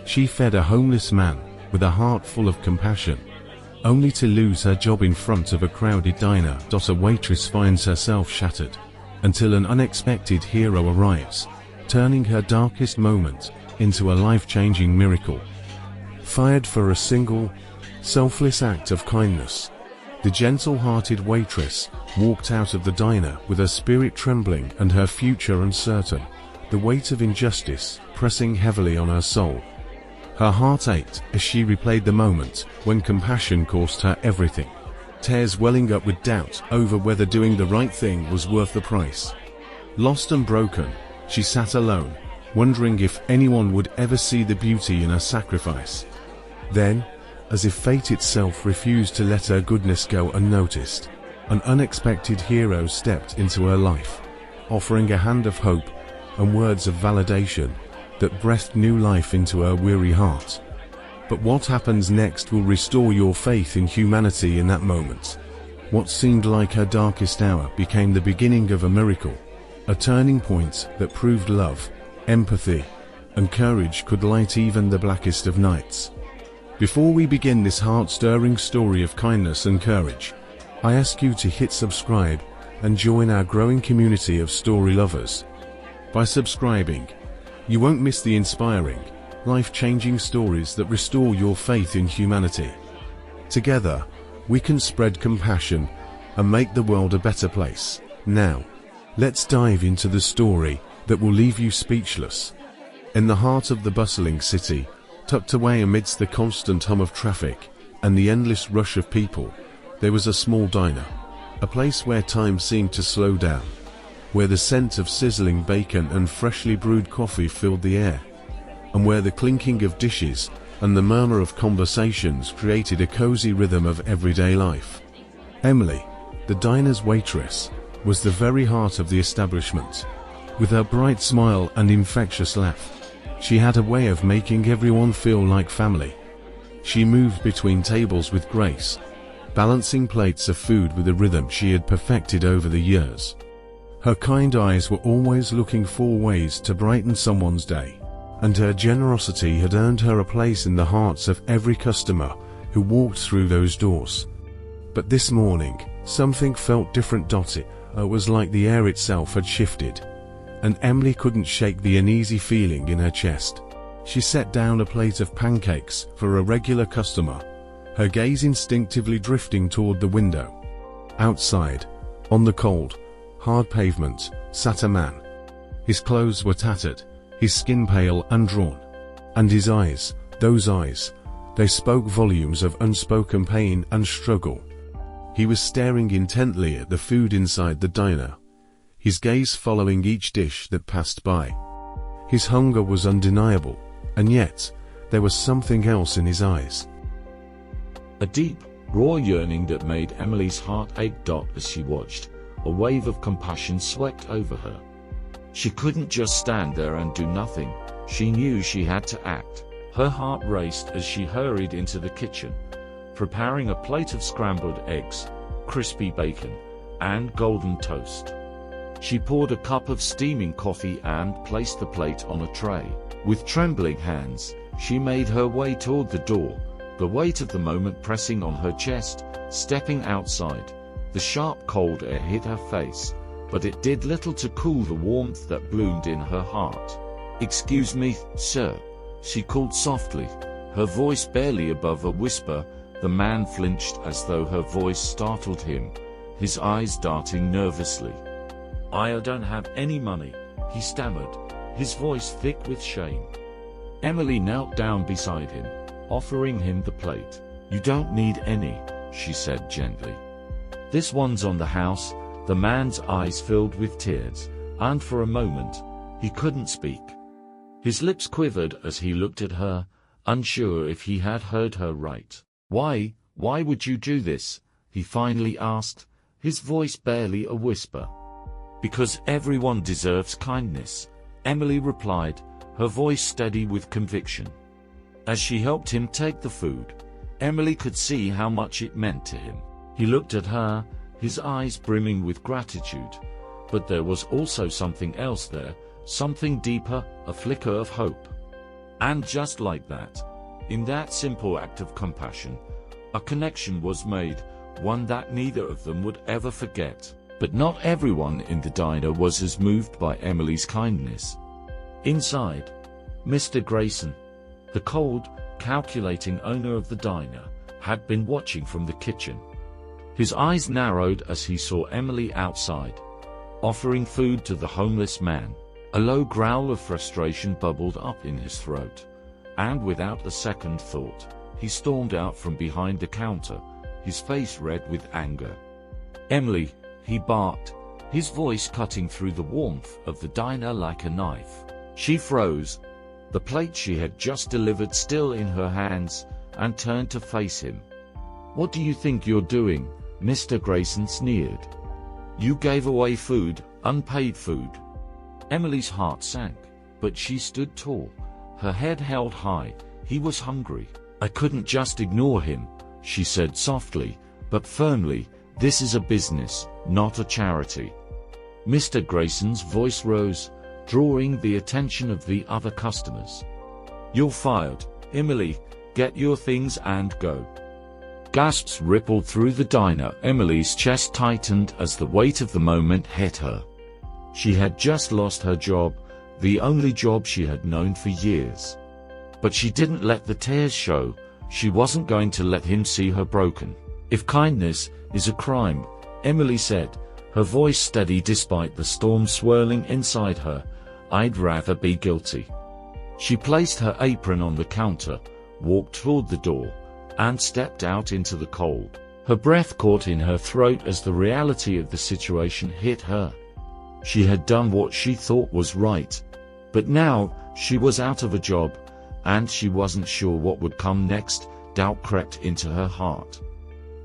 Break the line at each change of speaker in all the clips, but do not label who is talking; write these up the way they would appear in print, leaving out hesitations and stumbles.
She fed a homeless man with a heart full of compassion, only to lose her job in front of a crowded diner. A waitress finds herself shattered, until an unexpected hero arrives, turning her darkest moment into a life-changing miracle. Fired for a single, selfless act of kindness, the gentle-hearted waitress walked out of the diner with her spirit trembling and her future uncertain, the weight of injustice pressing heavily on her soul. Her heart ached as she replayed the moment when compassion cost her everything, tears welling up with doubt over whether doing the right thing was worth the price. Lost and broken, she sat alone, wondering if anyone would ever see the beauty in her sacrifice. Then, as if fate itself refused to let her goodness go unnoticed, an unexpected hero stepped into her life, offering a hand of hope and words of validation that breathed new life into her weary heart. But what happens next will restore your faith in humanity in that moment. What seemed like her darkest hour became the beginning of a miracle, a turning point that proved love, empathy, and courage could light even the blackest of nights. Before we begin this heart-stirring story of kindness and courage, I ask you to hit subscribe and join our growing community of story lovers. By subscribing, you won't miss the inspiring, life-changing stories that restore your faith in humanity. Together, we can spread compassion and make the world a better place. Now, let's dive into the story that will leave you speechless. In the heart of the bustling city, tucked away amidst the constant hum of traffic and the endless rush of people, there was a small diner, a place where time seemed to slow down, where the scent of sizzling bacon and freshly brewed coffee filled the air, and where the clinking of dishes and the murmur of conversations created a cozy rhythm of everyday life. Emily, the diner's waitress, was the very heart of the establishment. With her bright smile and infectious laugh, she had a way of making everyone feel like family. She moved between tables with grace, balancing plates of food with a rhythm she had perfected over the years. Her kind eyes were always looking for ways to brighten someone's day, and her generosity had earned her a place in the hearts of every customer who walked through those doors. But this morning, something felt different. It was like the air itself had shifted, and Emily couldn't shake the uneasy feeling in her chest. She set down a plate of pancakes for a regular customer, her gaze instinctively drifting toward the window. Outside, on the cold, hard pavement, sat a man. His clothes were tattered, his skin pale and drawn, and his eyes, those eyes, they spoke volumes of unspoken pain and struggle. He was staring intently at the food inside the diner, his gaze following each dish that passed by. His hunger was undeniable, and yet, there was something else in his eyes.
A deep, raw yearning that made Emily's heart ache. As she watched, a wave of compassion swept over her. She couldn't just stand there and do nothing. She knew she had to act. Her heart raced as she hurried into the kitchen, preparing a plate of scrambled eggs, crispy bacon, and golden toast. She poured a cup of steaming coffee and placed the plate on a tray. With trembling hands, she made her way toward the door, the weight of the moment pressing on her chest. Stepping outside, the sharp cold air hit her face, but it did little to cool the warmth that bloomed in her heart. "Excuse me, sir," she called softly, her voice barely above a whisper. The man flinched as though her voice startled him, his eyes darting nervously. "I don't have any money," he stammered, his voice thick with shame. Emily knelt down beside him, offering him the plate. "You don't need any," she said gently. "This one's on the house." The man's eyes filled with tears, and for a moment, he couldn't speak. His lips quivered as he looked at her, unsure if he had heard her right. Why would you do this?" he finally asked, his voice barely a whisper. "Because everyone deserves kindness," Emily replied, her voice steady with conviction. As she helped him take the food, Emily could see how much it meant to him. He looked at her, his eyes brimming with gratitude, but there was also something else there, something deeper, a flicker of hope. And just like that, in that simple act of compassion, a connection was made, one that neither of them would ever forget. But not everyone in the diner was as moved by Emily's kindness. Inside, Mr. Grayson, the cold, calculating owner of the diner, had been watching from the kitchen. His eyes narrowed as he saw Emily outside, offering food to the homeless man. A low growl of frustration bubbled up in his throat, and without a second thought, he stormed out from behind the counter, his face red with anger. "Emily," he barked, his voice cutting through the warmth of the diner like a knife. She froze, the plate she had just delivered still in her hands, and turned to face him. "What do you think you're doing?" Mr. Grayson sneered. "You gave away food, unpaid food." Emily's heart sank, but she stood tall, her head held high. He was hungry. "I couldn't just ignore him," she said softly, but firmly. "This is a business, not a charity." Mr. Grayson's voice rose, drawing the attention of the other customers. "You're fired. Emily, get your things and go." Gasps rippled through the diner. Emily's chest tightened as the weight of the moment hit her. She had just lost her job, the only job she had known for years. But she didn't let the tears show. She wasn't going to let him see her broken. "If kindness is a crime," Emily said, her voice steady despite the storm swirling inside her, "I'd rather be guilty." She placed her apron on the counter, walked toward the door, and stepped out into the cold. Her breath caught in her throat as the reality of the situation hit her. She had done what she thought was right, but now she was out of a job, and she wasn't sure what would come next. Doubt crept into her heart.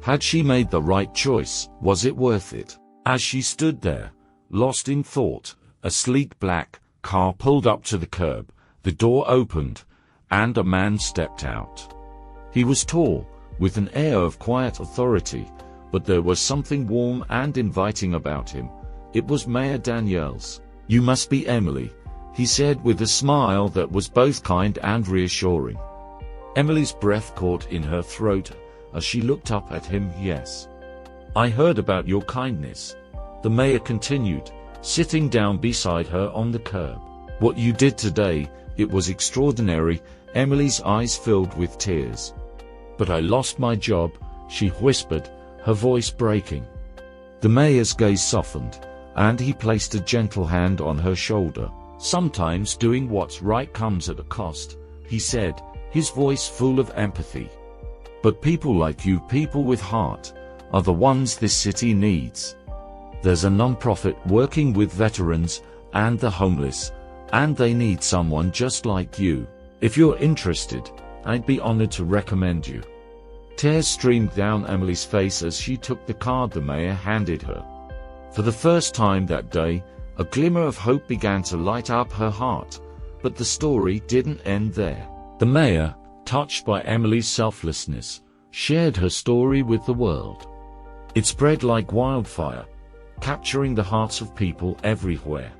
Had she made the right choice? Was it worth it? As she stood there, lost in thought, a sleek black car pulled up to the curb, the door opened, and a man stepped out. He was tall, with an air of quiet authority, but there was something warm and inviting about him. It was Mayor Daniels. "You must be Emily," he said with a smile that was both kind and reassuring. Emily's breath caught in her throat as she looked up at him. "Yes. I heard about your kindness," the mayor continued, sitting down beside her on the curb. "What you did today, it was extraordinary." Emily's eyes filled with tears. "But I lost my job," she whispered, her voice breaking. The mayor's gaze softened, and he placed a gentle hand on her shoulder. "Sometimes doing what's right comes at a cost," he said, his voice full of empathy. "But people like you, people with heart, are the ones this city needs. There's a non-profit working with veterans and the homeless, and they need someone just like you. If you're interested, I'd be honored to recommend you." Tears streamed down Emily's face as she took the card the mayor handed her. For the first time that day, a glimmer of hope began to light up her heart, but the story didn't end there. The mayor, touched by Emily's selflessness, shared her story with the world. It spread like wildfire, capturing the hearts of people everywhere.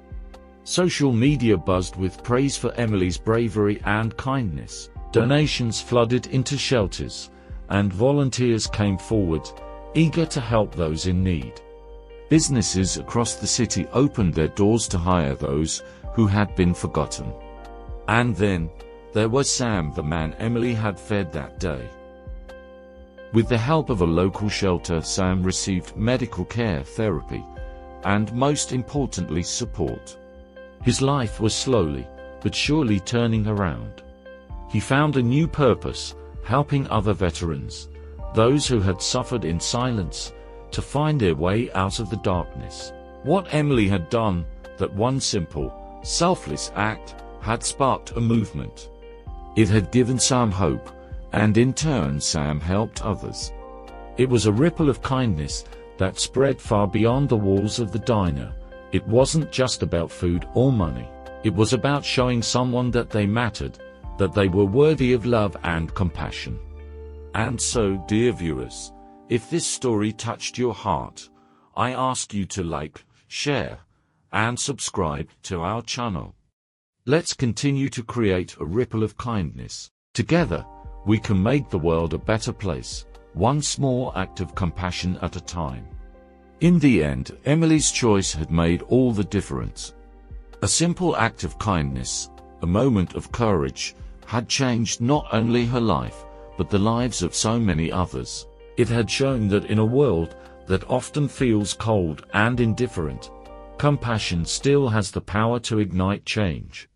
Social media buzzed with praise for Emily's bravery and kindness. Donations flooded into shelters, and volunteers came forward, eager to help those in need. Businesses across the city opened their doors to hire those who had been forgotten. And then, there was Sam, the man Emily had fed that day. With the help of a local shelter, Sam received medical care, therapy, and most importantly, support. His life was slowly, but surely turning around. He found a new purpose, helping other veterans, those who had suffered in silence, to find their way out of the darkness. What Emily had done, that one simple, selfless act, had sparked a movement. It had given Sam hope, and in turn Sam helped others. It was a ripple of kindness that spread far beyond the walls of the diner. It wasn't just about food or money. It was about showing someone that they mattered, that they were worthy of love and compassion. And so, dear viewers, if this story touched your heart, I ask you to like, share, and subscribe to our channel. Let's continue to create a ripple of kindness. Together, we can make the world a better place, one small act of compassion at a time. In the end, Emily's choice had made all the difference. A simple act of kindness, a moment of courage, had changed not only her life, but the lives of so many others. It had shown that in a world that often feels cold and indifferent, compassion still has the power to ignite change.